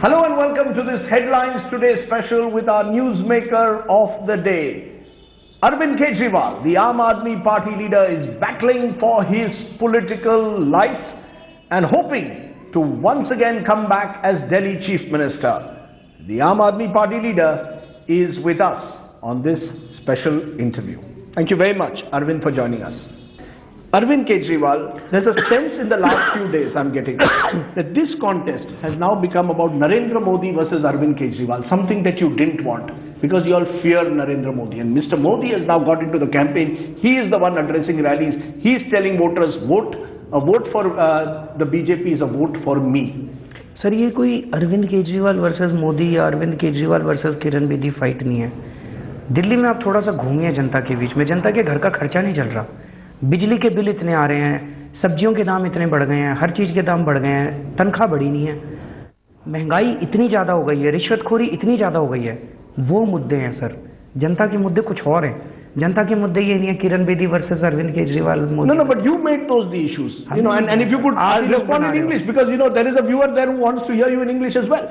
Hello and welcome to this Headlines Today special with our newsmaker of the day. Arvind Kejriwal, the Aam Aadmi Party leader, is battling for his political life and hoping to once again come back as Delhi Chief Minister. The Aam Aadmi Party leader is with us on this special interview. Thank you very much, Arvind, for joining us. Arvind Kejriwal, there's a sense in the last few days I'm getting that this contest has now become about Narendra Modi versus Arvind Kejriwal, something that you didn't want because you all fear Narendra Modi. And Mr. Modi has now got into the campaign. He is the one addressing rallies. He is telling voters, a vote for the BJP is a vote for me. Sir ये कोई Arvind Kejriwal versus Modi या Arvind Kejriwal versus Kiran Bedi fight नहीं है। दिल्ली में आप थोड़ा सा घूमिए जनता के बीच में, जनता के घर का खर्चा नहीं चल रहा, बिजली के बिल इतने आ रहे हैं, सब्जियों के दाम इतने बढ़ गए हैं, हर चीज़ के दाम बढ़ गए हैं, तनख्वाह बढ़ी नहीं है, महंगाई इतनी ज़्यादा हो गई है, रिश्वतखोरी इतनी ज़्यादा हो गई है। वो मुद्दे हैं सर, जनता के मुद्दे कुछ और हैं। जनता के मुद्दे ये नहीं है Kiran Bedi versus Arvind Kejriwal. No, but you made those the issues, you know, and if you could respond in English, because you know there is a viewer there who wants to hear you in English as well.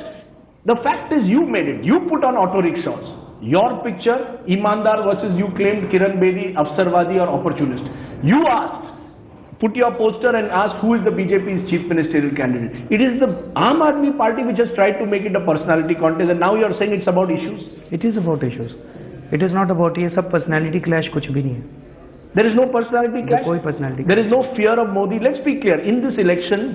The fact is you made it. You put on auto rickshaws. Your picture, Imandar versus you claimed Kiran Bedi, Afsarwadi or opportunist. You asked, put your poster and asked who is the BJP's chief ministerial candidate. It is the Aam Aadmi Party which has tried to make it a personality contest, and now you are saying it's about issues. It is about issues. It is not about ये सब personality clash कुछ भी नहीं है. There is no personality clash. कोई personality. There is no fear of Modi. Let's be clear. In this election,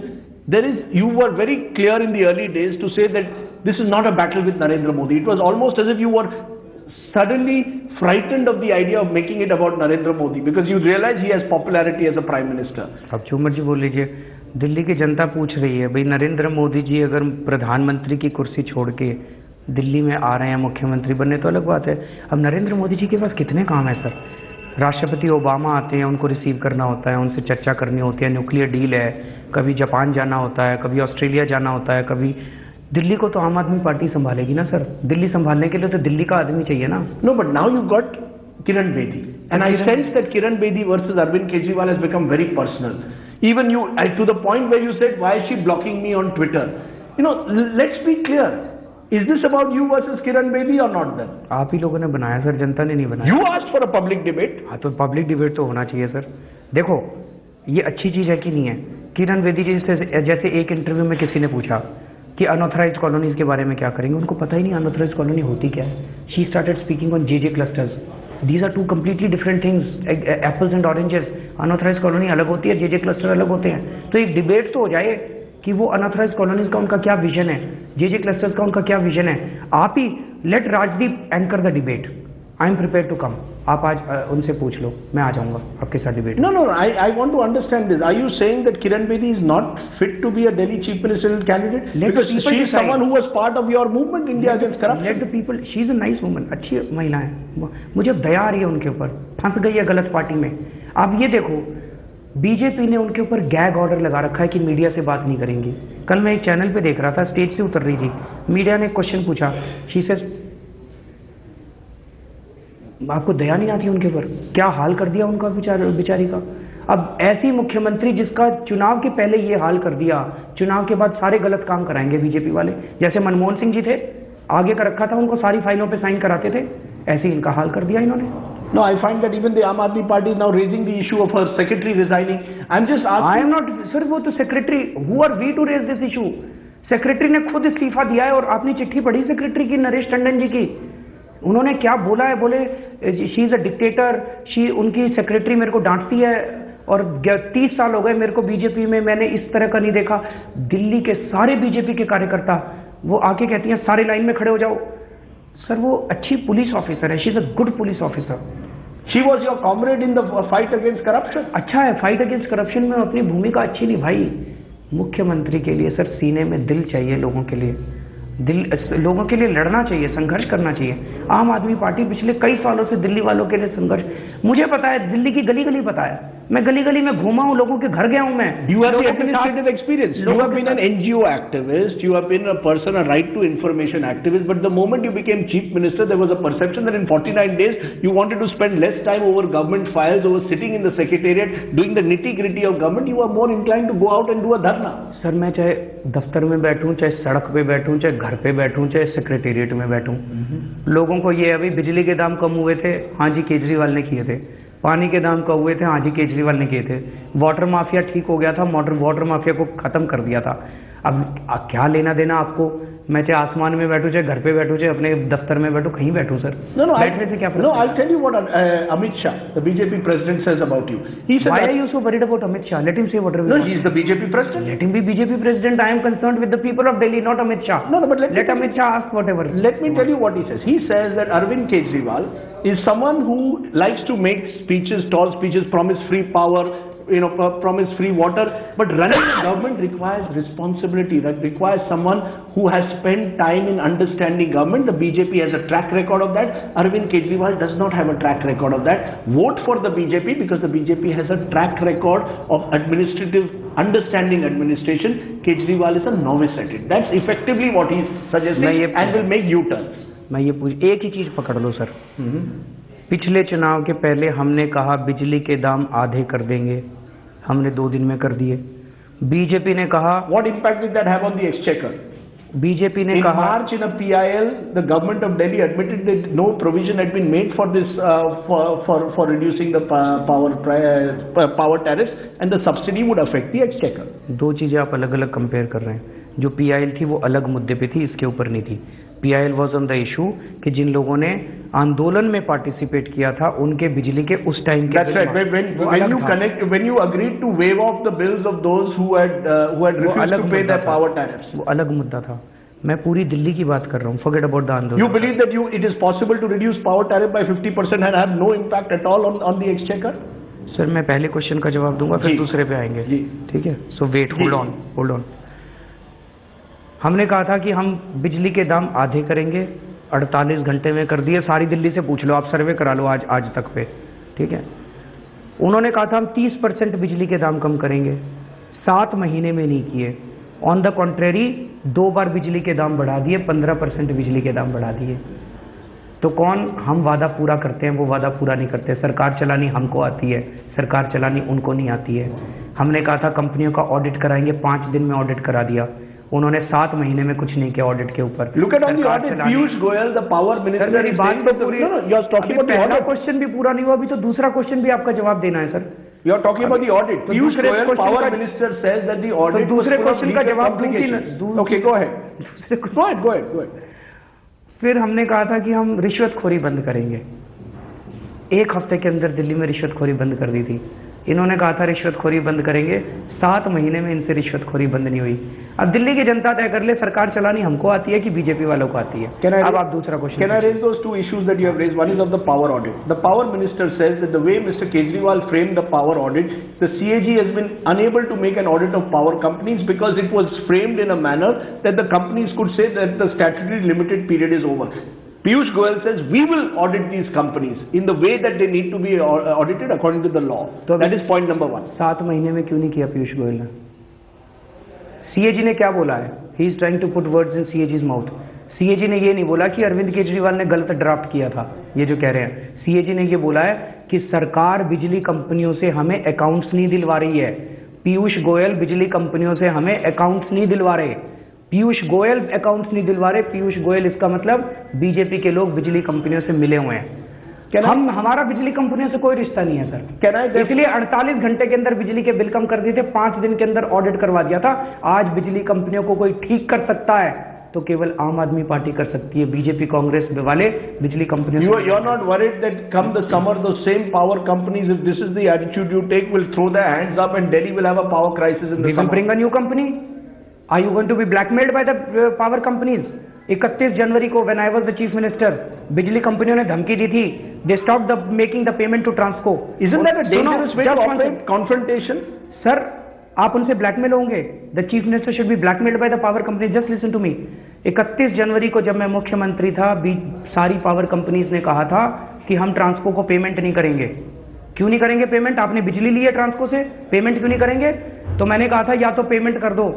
you were very clear in the early days to say that this is not a battle with Narendra Modi. It was almost as if you were suddenly frightened of the idea of making it about Narendra Modi because you realize he has popularity as a prime minister. अब जो मर्जी बोल लीजिए, दिल्ली की जनता पूछ रही है भाई नरेंद्र मोदी जी अगर प्रधानमंत्री की कुर्सी छोड़ के दिल्ली में आ रहे हैं मुख्यमंत्री बनने तो अलग बात है। अब नरेंद्र मोदी जी के पास कितने काम है सर? राष्ट्रपति ओबामा आते हैं, उनको रिसीव करना होता है, उनसे चर्चा करनी होती है, न्यूक्लियर डील है, कभी जापान जाना होता है, कभी ऑस्ट्रेलिया जाना होता है, कभी दिल्ली को तो आम आदमी पार्टी संभालेगी ना सर। दिल्ली संभालने के लिए तो दिल्ली का आदमी चाहिए ना। No but now you got Kiran Bedi and I sense that Kiran Bedi versus Arvind Kejriwal has become very personal. Even you, to the point where you said why is she blocking me on Twitter? You know, let's be clear. Is this about you versus Kiran Bedi or not then? आप ही लोगों ने बनाया sir, जनता ने नहीं बनाया। You asked for a public debate. हाँ तो public debate तो होना चाहिए सर। देखो ये अच्छी चीज़ है कि नहीं है? किरण बेदी जी से जैसे एक इंटरव्यू में किसी ने पूछा कि अनऑथराइज्ड कॉलोनीज के बारे में क्या करेंगे, उनको पता ही नहीं अनऑथराइज्ड कॉलोनी होती क्या है। She started speaking on JJ clusters. These are two completely different things, apples and oranges. Unauthorized colony अलग होती है, जेजे क्लस्टर अलग होते हैं। तो एक डिबेट तो हो जाए कि वो अनऑथराइज्ड कॉलोनीज का उनका क्या विजन है, जेजे क्लस्टर्स का उनका क्या विजन है। आप ही let Rajdeep anchor the debate. I am prepare to come. आप आज उनसे पूछ लो, मैं आ जाऊंगा आपके साथ debate. No, I want to understand this. Are you saying that Kiran Bedi is not fit to be a Delhi chief ministerial candidate? Because she is someone who was part of your movement, India Against Corruption. Let the people. She is a nice woman. अच्छी महिला है। मुझे दया आ रही है उनके ऊपर। फंस गई है गलत पार्टी में। आप ये देखो, बीजेपी ने उनके ऊपर गैग ऑर्डर लगा रखा है कि मीडिया से बात नहीं करेंगी। कल मैं एक चैनल पे देख रहा था, स्टेज से उतर रही थी, मीडिया ने क्वेश्चन पूछा, शी से आपको दया नहीं आती उनके ऊपर? क्या हाल कर दिया उनका बेचारी का। अब ऐसी मुख्यमंत्री जिसका चुनाव के पहले ये हाल कर दिया, चुनाव के बाद सारे गलत काम कराएंगे बीजेपी वाले। जैसे मनमोहन सिंह जी थे, आगे का रखा था, उनको सारी फाइलों पे साइन कराते थे, ऐसे इनका हाल कर दिया इन्होंने। No, I find that even the Aam Aadmi Party is now raising the issue of her secretary resigning. I'm just asking. I am not, sir, वो तो secretary, who are we to raise this issue? Secretary ने खुद इस्तीफा दिया है और आपने चिट्ठी पढ़ी सेक्रेटरी की, नरेश टंडन जी की? उन्होंने क्या बोला है? बोले शी इज अ डिक्टेटर, उनकी सेक्रेटरी मेरे को डांटती है और 30 साल हो गए मेरे को बीजेपी में, मैंने इस तरह का नहीं देखा। दिल्ली के सारे बीजेपी के कार्यकर्ता वो आके कहती हैं सारे लाइन में खड़े हो जाओ। सर वो अच्छी पुलिस ऑफिसर है, she is a good police officer. She was your comrade in the fight against corruption. अच्छा है, फाइट अगेंस्ट करप्शन में अपनी भूमिका अच्छी नहीं भाई। मुख्यमंत्री के लिए सर सीने में दिल चाहिए, लोगों के लिए लोगों के लिए लड़ना चाहिए, संघर्ष करना चाहिए। आम आदमी पार्टी पिछले कई सालों से दिल्ली वालों के लिए संघर्ष, मुझे पता है, दिल्ली की गली गली पता है, मैं गली गली में घूमा हूँ, लोगों के घर गया हूँ मैं। You have the administrative experience. You have been an NGO activist. You have been a person, a right to information activist. But the moment you became chief minister, there was a perception that in 49 days you wanted to spend less time over government files, over sitting in the secretariat, doing the nitty gritty of government. You are more inclined to go out and do a dharna. Sir मैं चाहे दफ्तर में बैठूं, चाहे सड़क पे बैठूं, चाहे घर पे बैठूं चाहे सेक्रेटेरिएट में बैठूं, लोगों को ये अभी बिजली के दाम कम हुए थे, हाँ जी केजरीवाल ने किए थे। पानी के दाम कम हुए थे, हाँ जी केजरीवाल ने किए थे। वाटर माफिया ठीक हो गया था, वाटर माफिया को खत्म कर दिया था। अब क्या लेना देना आपको, मैं चाहे आसमान में बैठूं चाहे घर पे बैठूं चाहे अपने दफ्तर में बैठूं, कहीं बैठूं सर। बैठने से क्या फर्क? No, I'll tell you what Amit Shah, the BJP president, says about you. He said, why are you so worried about Amit Shah? Let him say whatever. No, he is the BJP president. Let him be BJP president. I am concerned with the people of Delhi, not Amit Shah. No, but let Amit Shah ask whatever. Let me tell you what he says. He says that Arvind Kejriwal is someone who likes to make speeches, tall speeches, promise free power, promise free water, but running a government requires responsibility. That requires someone who has spent time in understanding government. The BJP has a track record of that. Arvind Kejriwal does not have a track record of that. Vote for the BJP because the BJP has a track record of administrative understanding administration. Kejriwal is a novice at it. That's effectively what he's suggesting and will make U-turns. मैं ये एक ही चीज पकड़ लो sir. पिछले चुनाव के पहले हमने कहा बिजली के दाम आधे कर देंगे, हमने 2 दिन में कर दिए। बीजेपी ने कहा What impact did that have on the exchequer? BJP ने in कहा March in a PIL, the government of Delhi admitted that no provision had been made for this for reducing the power tariffs, and the subsidy would affect the exchequer. दो चीजें आप अलग अलग compare कर रहे हैं। जो PIL थी वो अलग मुद्दे पे थी, इसके ऊपर नहीं थी। PIL was on the issue कि जिन लोगों ने आंदोलन में पार्टिसिपेट किया था उनके बिजली के उस टाइम के That's right. When you agreed to waive off the bills of those who had refused to pay their power tariffs, वो अलग मुद्दा था। मैं पूरी दिल्ली की बात कर रहा हूँ। Forget about the आंदोलन। You believe that it is possible to reduce power tariff by 50% and have no impact at all on the exchequer? Sir मैं पहले क्वेश्चन का जवाब दूंगा फिर दूसरे पे आएंगे। ठीक है, सो वेट, होल्ड ऑन। हमने कहा था कि हम बिजली के दाम आधे करेंगे, 48 घंटे में कर दिए। सारी दिल्ली से पूछ लो, आप सर्वे करा लो आज तक पे। ठीक है, उन्होंने कहा था हम 30% बिजली के दाम कम करेंगे, 7 महीने में नहीं किए। ऑन द कॉन्ट्रेरी 2 बार बिजली के दाम बढ़ा दिए, 15% बिजली के दाम बढ़ा दिए। तो कौन हम वादा पूरा करते हैं, वो वादा पूरा नहीं करते। सरकार चलानी हमको आती है, सरकार चलानी उनको नहीं आती है। हमने कहा था कंपनियों का ऑडिट कराएंगे, 5 दिन में ऑडिट करा दिया। उन्होंने 7 महीने में कुछ नहीं किया ऑडिट के ऊपर। Look at on the audit, Piyush Goyal, the power minister, मेरी बात तो पूरी। You are talking about the पहला audit. क्वेश्चन भी पूरा नहीं हुआ, अभी तो दूसरा क्वेश्चन भी आपका जवाब देना है sir. You are talking about the audit. Piyush Goyal, power minister, says that the audit. दूसरे क्वेश्चन का जवाब दूंगी। Okay, go ahead. फिर हमने कहा था कि हम रिश्वतखोरी बंद करेंगे। 1 हफ्ते के अंदर दिल्ली में रिश्वतखोरी बंद कर दी थी। इन्होंने कहा था रिश्वतखोरी बंद करेंगे, 7 महीने में इनसे रिश्वतखोरी बंद नहीं हुई। अब दिल्ली की जनता तय कर ले, सरकार चलानी हमको आती है कि बीजेपी वालों को आती है। अब आप दूसरा question. Can I raise those 2 issues that you have raised? One is of the power audit. The power minister says that the way Mr. Kejriwal framed the power audit, the CAG has been unable to make an audit of power companies because it was framed in a manner that the companies could say that the statutory limited period is over. Piyush Goyal says we will audit these companies in the way that they need to be audited according to the law. So that is point number 1. 7 महीने में क्यों नहीं किया पीयूष गोयल ने? CAG ने क्या बोला है? He is trying to put words in CAG's mouth. CAG ने ये नहीं बोला कि अरविंद केजरीवाल ने गलत ड्राफ्ट किया था, ये जो कह रहे हैं। CAG ने ये बोला है कि सरकार बिजली कंपनियों से हमें अकाउंट्स नहीं दिलवा रही है। पीयूष गोयल बिजली कंपनियों से हमें अकाउंट्स नहीं दिलवा रहे। पीयूष गोयल अकाउंट्स नहीं दिलवा रहे। पीयूष गोयल इसका मतलब बीजेपी के लोग बिजली कंपनियों से मिले हुए हैं। हमारा बिजली कंपनियों से कोई रिश्ता नहीं है सर। इसलिए 48 घंटे के अंदर बिजली के बिल कम कर दिए थे, 5 दिन के अंदर ऑडिट करवा दिया था। आज बिजली कंपनियों को कोई ठीक कर सकता है तो केवल आम आदमी पार्टी कर सकती है। बीजेपी कांग्रेस वाले बिजली कंपनियों You are not worried that come the summer those same power companies, if this is the attitude you take, will throw their hands up and Delhi will have a power crisis in the summer? We will bring a new company. Are you going to be blackmailed by the power companies? 31 जनवरी को when I was the chief minister, बिजली कंपनियों ने धमकी दी थी, they stopped making the payment to Transco. Isn't that a dangerous way to operate? Confrontation? Sir, आप उनसे blackmail होंगे। The chief minister should be blackmailed by the power company. Just listen to me. 31 जनवरी को जब मैं मुख्यमंत्री था, सारी power companies ने कहा था कि हम ट्रांसको को पेमेंट नहीं करेंगे। क्यों नहीं करेंगे पेमेंट? आपने बिजली ली है ट्रांसको से, पेमेंट क्यों नहीं करेंगे? तो मैंने कहा था या तो पेमेंट कर दो।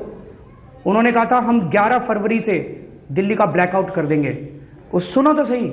उन्होंने कहा था हम 11 फरवरी से दिल्ली का ब्लैकआउट कर देंगे। उस सुनो तो सही,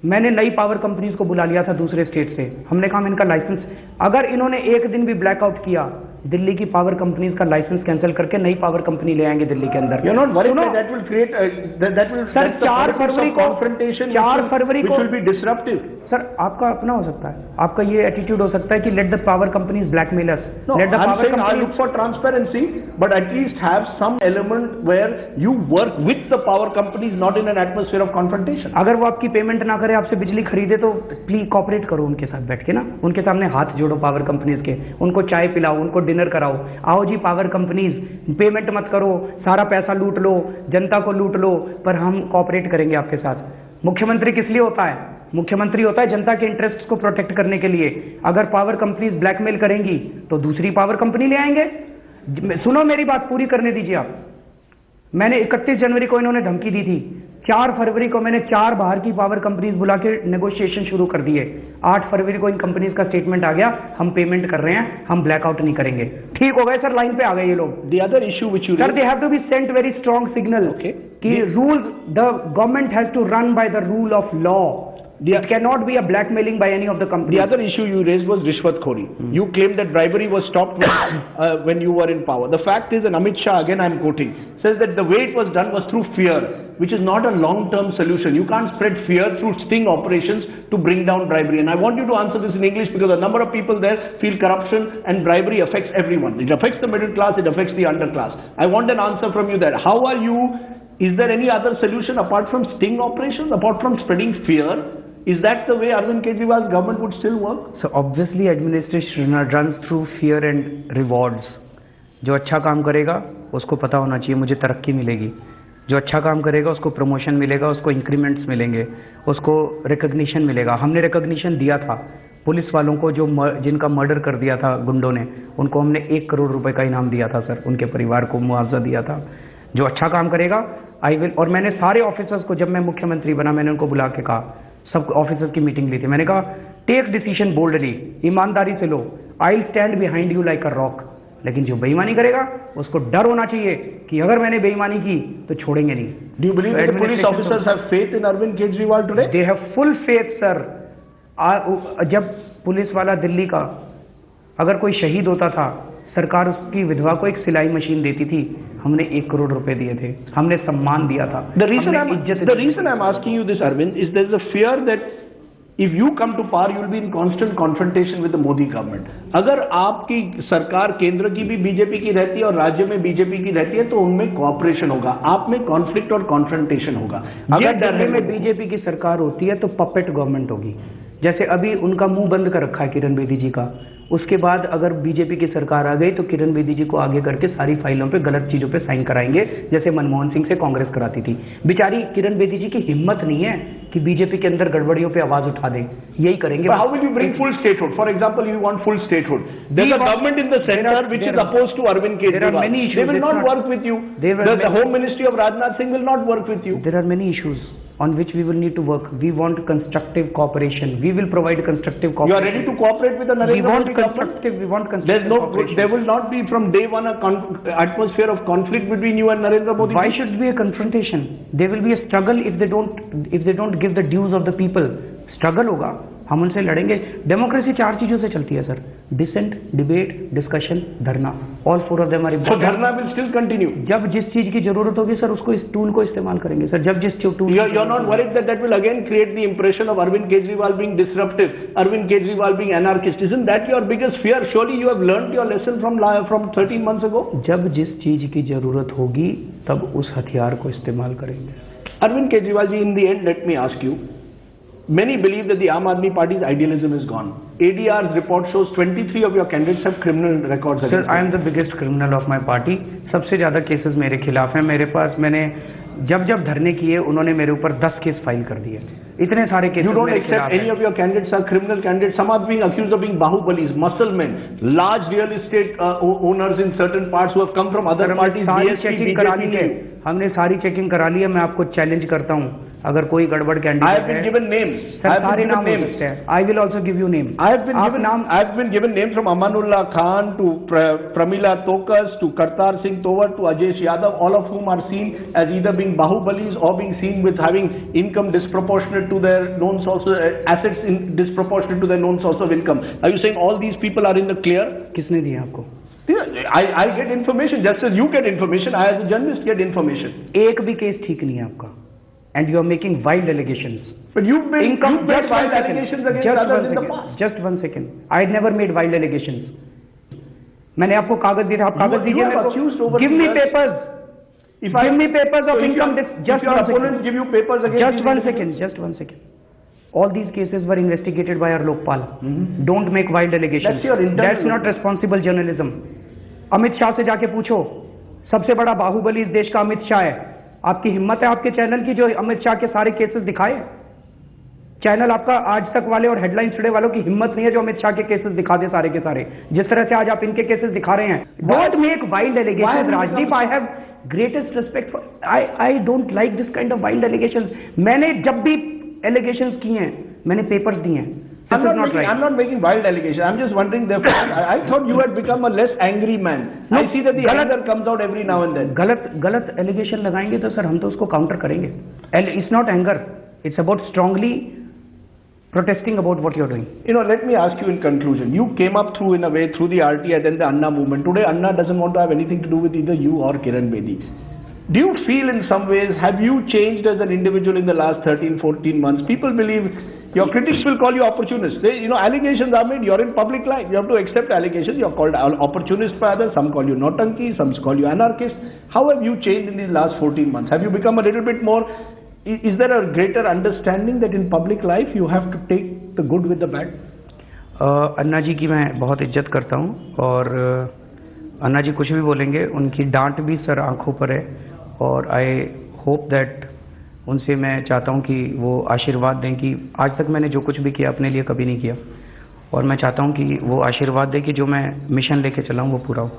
मैंने नई पावर कंपनीज को बुला लिया था दूसरे स्टेट से। हमने कहा इनका लाइसेंस, अगर इन्होंने एक दिन भी ब्लैकआउट किया दिल्ली की पावर कंपनीज का लाइसेंस कैंसिल करके नई पावर कंपनी ले आएंगे दिल्ली के अंदर। You're not worried that that will create that will sir that's the 4 politics February of को confrontation 4 फरवरी which को will be disruptive. सर आपका अपना हो सकता है, आपका ये एटीट्यूड हो सकता है कि let the power companies blackmail us. No, let the I'm power saying I look companies, for transparency, but at least have some element where you work with the power companies, not in an atmosphere of confrontation. अगर वो आपकी payment ना करे, आपसे बिजली खरीदे, तो please cooperate करो उनके साथ बैठ के ना, उनके सामने हाथ जोड़ो पावर कंपनीज के, उनको चाय पिलाओ, उनको डिनर कराओ। आओ जी पावर कंपनीज, पेमेंट मत करो, सारा पैसा लूट लो, जनता को लूट लो, पर हम कॉपरेट करेंगे आपके साथ। मुख्यमंत्री किस लिए होता है? मुख्यमंत्री होता है जनता के इंटरेस्ट को प्रोटेक्ट करने के लिए। अगर पावर कंपनीज ब्लैकमेल करेंगी तो दूसरी पावर कंपनी ले आएंगे। सुनो मेरी बात पूरी करने दीजिए आप। मैंने 31 जनवरी को इन्होंने धमकी दी थी, 4 फरवरी को मैंने 4 बाहर की पावर कंपनीज बुला के नेगोशिएशन शुरू कर दिए। 8 फरवरी को इन कंपनीज का स्टेटमेंट आ गया, हम पेमेंट कर रहे हैं, हम ब्लैकआउट नहीं करेंगे। ठीक हो गए सर, लाइन पे आ गए ये लोग। The other issue which you sir they have to be sent very strong signal कि rule, the government has to run by the rule of law. It cannot be a blackmailing by any of the companies. The other issue you raised was rishwatkhori. You claimed that bribery was stopped when you were in power. The fact is, and Amit Shah, again I'm quoting, says that the way it was done was through fear, which is not a long-term solution. You can't spread fear through sting operations to bring down bribery. And I want you to answer this in English because a number of people there feel corruption and bribery affects everyone. It affects the middle class, it affects the underclass. I want an answer from you there. How are you, is there any other solution apart from sting operations, apart from spreading fear? Is that the way Arvind Kejriwal's government would still work? So obviously administration runs through fear and rewards. जो अच्छा काम करेगा उसको पता होना चाहिए मुझे तरक्की मिलेगी, जो अच्छा काम करेगा उसको प्रमोशन मिलेगा, उसको इंक्रीमेंट्स मिलेंगे, उसको रिकग्निशन मिलेगा। हमने रिकग्निशन दिया था पुलिस वालों को जो जिनका मर्डर कर दिया था गुंडों ने, उनको हमने 1 करोड़ रुपए का इनाम दिया था सर, उनके परिवार को मुआवजा दिया था। जो अच्छा काम करेगा आई विल, और मैंने सारे ऑफिसर्स को, जब मैं मुख्यमंत्री बना मैंने उनको बुला के कहा, सब ऑफिसर्स की मीटिंग ली थी, मैंने कहा टेक डिसीजन बोल्डली, ईमानदारी से लो, I stand behind you like a rock. लेकिन जो बेईमानी करेगा उसको डर होना चाहिए कि अगर मैंने बेईमानी की तो छोड़ेंगे नहीं। Do you believe that the police officers have faith in Arvind Kejriwal today? They have full faith sir। जब पुलिस वाला दिल्ली का अगर कोई शहीद होता था, सरकार उसकी विधवा को एक सिलाई मशीन देती थी, हमने 1 करोड़ रुपए दिए थे, हमने सम्मान दिया था। The reason I'm asking you this, Arvind, is there's a fear that if you come to power, you will be in constant confrontation with the Modi government. अगर आपकी सरकार केंद्र की भी बीजेपी की रहती है और राज्य में बीजेपी की रहती है तो उनमें कोऑपरेशन होगा, आप में कॉन्फ्लिक्ट और कॉन्फ्रंटेशन होगा। अगर दिल्ली में बीजेपी की सरकार होती है तो पपेट गवर्नमेंट होगी, जैसे अभी उनका मुंह बंद कर रखा है किरण बेदी जी का। उसके बाद अगर बीजेपी की सरकार आ गई तो किरण बेदी जी को आगे करके सारी फाइलों पे गलत चीजों पे साइन कराएंगे, जैसे मनमोहन सिंह से कांग्रेस कराती थी। बेचारी किरण बेदी जी की हिम्मत नहीं है कि बीजेपी के अंदर गड़बड़ियों पे आवाज उठा दें, यही करेंगे। How will you bring full statehood? For example, you want full statehood. There's a government in the center which is opposed to Arvind Kejriwal. There are many issues. They will not work with you. The Home Ministry of Rajnath Singh will not work with you. There are many issues on which we will need to work. We want constructive cooperation. We will provide constructive cooperation. You are ready to cooperate with the Narendra Modi government? We want constructive cooperation. There will not be from day one a atmosphere of conflict between you and Narendra Modi. Why should be a confrontation? There will be a struggle if they don't give the dues of the people. Struggle होगा, हम उनसे लड़ेंगे। Democracy 4 चीजों से चलती है sir, dissent, debate, discussion, dharna. All 4 of them are important. So dharna will still continue. जब जिस चीज की जरूरत होगी सर उसको, इस टूल को इस्तेमाल करेंगे सर, जब जिस tool. You're not worried that that will again create the impression of Arvind Kejriwal being disruptive, Arvind Kejriwal being anarchist? Isn't that your biggest fear? Surely you have learned your lesson from 13 months ago. जब जिस चीज की जरूरत होगी तब उस हथियार को इस्तेमाल करेंगे। Arvind Kejriwal ji, in the end, let me ask you. Many believe that the Aam Aadmi Party's idealism is gone. ADR's report shows 23 of your candidates have criminal records. Sir, I am the biggest criminal of my party. सबसे ज्यादा cases मेरे खिलाफ हैं। मेरे पास, मैंने जब धरने किए उन्होंने मेरे ऊपर 10 केस फाइल कर दिए। इतने सारे case. You don't accept any of your candidates are criminal candidates. Some are being accused of being bahubalis, muscle men, large real estate owners in certain parts who have come from other parties. सारी checking करा ली है, हमने सारी checking करा ली है। मैं आपको challenge करता हूँ, अगर कोई गड़बड़ कैंडिडेट है। I have been given names. सारे नाम हो सकते हैं। I will also give you name. I have been given names from Amanullah Khan to Pramila Tokas to Kartar Singh Towar to Ajesh Yadav, all of whom are seen as either being bahubalis or being seen with having income disproportionate to their known source, assets disproportionate to their known source of income. Are you saying all these people are in the clear? किसने दिया आपको? I get information just as you get information. I as a journalist get information. एक भी case ठीक नहीं है आपका, and you are making wild allegations. But you've made wild allegations against others in the past. Just 1 second. I never made wild allegations. मैंने आपको कागज दिया था, आप कागज दीजिए मेरे को. Give me papers. Give me papers of income. Just your opponents give you papers against. Just one second. All these cases were investigated by our Lokpal. Don't make wild allegations. That's not responsible journalism. Amit Shah से जाके पूछो, सबसे बड़ा बाहुबली इस देश का अमित शाह है. आपकी हिम्मत है आपके चैनल की जो अमित शाह के सारे केसेस दिखाए? चैनल आपका आज तक वाले और हेडलाइंस टुडे वालों की हिम्मत नहीं है जो अमित शाह के केसेस दिखा दे सारे के सारे, जिस तरह से आज आप इनके केसेस दिखा रहे हैं. Don't make wild allegations Rajdeep. I have greatest respect for, I don't like this kind of wild allegations. मैंने जब भी एलिगेशंस किए हैं मैंने पेपर्स दिए हैं. I'm not making wild allegations. I'm just wondering. Therefore, I thought you had become a less angry man. I see that the anger comes out every now and then. गलत allegation लगाएंगे तो sir हम तो उसको counter करेंगे. It's not anger. It's about strongly protesting about what you're doing. You know, let me ask you in conclusion. You came up through, in a way, through the RT and then the Anna movement. Today, Anna doesn't want to have anything to do with either you or Kiran Bedi. Do you feel in some ways, have you changed as an individual in the last 13, 14 months? People believe, your critics will call you opportunist. They, you know, allegations are made, you're in public life. You have to accept allegations. You're called opportunist by others. Some call you Nautanki, some call you anarchist. How have you changed in these last 14 months? Have you become a little bit more, is there a greater understanding that in public life you have to take the good with the bad? अन्ना जी की मैं बहुत इज्जत करता हूँ और अन्ना जी कुछ भी बोलेंगे, उनकी डांट भी सर आंखों पर है और आई होप दैट उनसे मैं चाहता हूं कि वो आशीर्वाद दें कि आज तक मैंने जो कुछ भी किया अपने लिए कभी नहीं किया और मैं चाहता हूं कि वो आशीर्वाद दें कि जो मैं मिशन लेके चला हूं वो पूरा हो.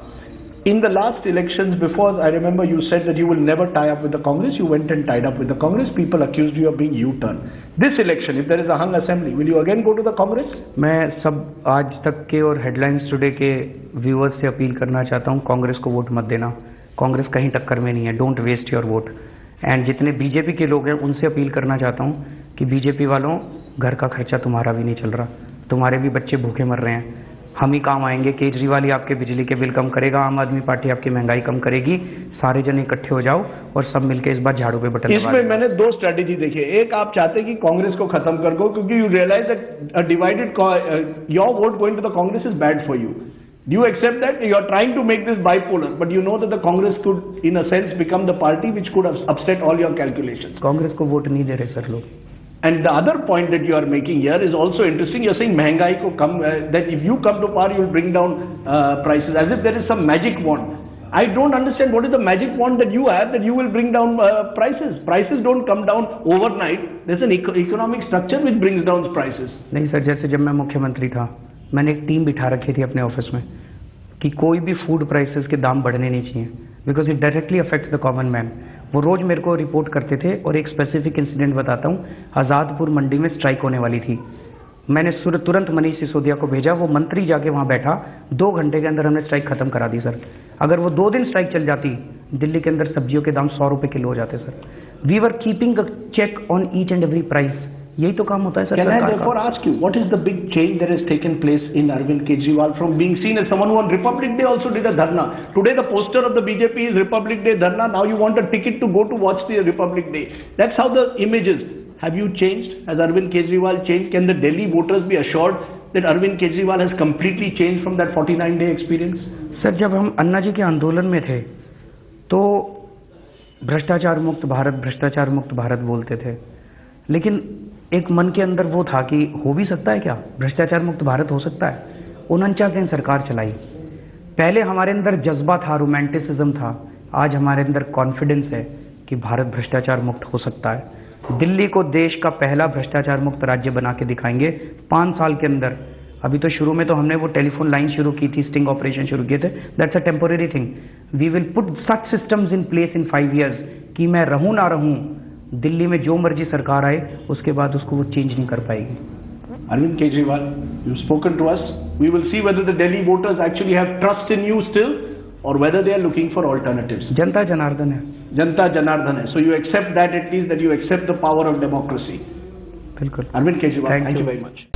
In the last elections, before, I remember you said that you will never tie up with the Congress. You went and tied up with the Congress. People accused you of being U-turn. This election, if there is a hung assembly, will you again go to the Congress? मैं सब आज तक के और headlines today के viewers से appeal करना चाहता हूँ, कांग्रेस को वोट मत देना. कांग्रेस कहीं टक्कर में नहीं है. Don't waste your vote. And जितने बीजेपी के लोग हैं उनसे अपील करना चाहता हूँ कि बीजेपी वालों, घर का खर्चा तुम्हारा भी नहीं चल रहा, तुम्हारे भी बच्चे भूखे मर रहे हैं. हम ही काम आएंगे. केजरीवाल ही आपके बिजली के बिल कम करेगा, आम आदमी पार्टी आपकी महंगाई कम करेगी. सारे जन इकट्ठे हो जाओ और सब मिलकर इस बार झाड़ू पे बटन दबा. इसमें मैंने दो स्ट्रेटेजी देखी. एक, आप चाहते कि कांग्रेस को खत्म कर दो क्योंकि you realise that divided your vote going to the Congress is bad for you. Do you accept that? You are trying to make this bipolar, but you know that the Congress could, in a sense, become the party which could have upset all your calculations. Congress को vote नहीं दे रहे sir लोग. And the other point that you are making here is also interesting. You are saying महंगाई को कम, that if you come to power, you will bring down prices, as if there is some magic wand. I don't understand what is the magic wand that you have that you will bring down prices. Prices don't come down overnight. There's an economic structure which brings down prices. नहीं sir, जैसे जब मैं मुख्यमंत्री था मैंने एक team बिठा रखी थी अपने ऑफिस में कि कोई भी फूड प्राइसेस के दाम बढ़ने नहीं चाहिए because it directly affects the common man. वो रोज़ मेरे को रिपोर्ट करते थे और एक स्पेसिफिक इंसिडेंट बताता हूँ. आज़ादपुर मंडी में स्ट्राइक होने वाली थी. मैंने तुरंत मनीष सिसोदिया को भेजा, वो मंत्री जाके वहाँ बैठा, 2 घंटे के अंदर हमने स्ट्राइक खत्म करा दी सर. अगर वो 2 दिन स्ट्राइक चल जाती, दिल्ली के अंदर सब्जियों के दाम 100 रुपये किलो हो जाते sir. We were keeping a check on each and every price. यही तो काम होता है sir. Can I therefore ask you, what is the big change that has taken place in Arvind Kejriwal from being seen as someone who on Republic Day also did a dharna? Today the poster of the BJP is Republic Day dharna. Now you want a ticket to go to watch the Republic Day. That's how the image is. Have you changed? Has Arvind Kejriwal changed? Can the Delhi voters be assured that Arvind Kejriwal has completely changed from that 49-day experience? Sir, जब हम अन्ना जी के आंदोलन में थे तो भ्रष्टाचार मुक्त भारत बोलते थे, लेकिन एक मन के अंदर वो था कि हो भी सकता है क्या, भ्रष्टाचार मुक्त भारत हो सकता है. 49 दिन सरकार चलाई. पहले हमारे अंदर जज्बा था, रोमांटिसिज्म था. आज हमारे अंदर कॉन्फिडेंस है कि भारत भ्रष्टाचार मुक्त हो सकता है. दिल्ली को देश का पहला भ्रष्टाचार मुक्त राज्य बना के दिखाएंगे 5 साल के अंदर. अभी तो शुरू में तो हमने वो टेलीफोन लाइन शुरू की थी, स्टिंग ऑपरेशन शुरू किए थे. That's a temporary thing. We will put such systems in place in 5 years कि मैं रहूं ना रहूं, दिल्ली में जो मर्जी सरकार आए उसके बाद उसको वो चेंज नहीं कर पाएगी. Arvind Kejriwal, you've spoken to us. We will see whether the Delhi voters actually have trust in you still or whether they are looking for alternatives. जनता जनार्दन है. जनता जनार्दन है. So you accept that, at least that you accept the power of democracy. बिल्कुल. Arvind Kejriwal, thank you very much.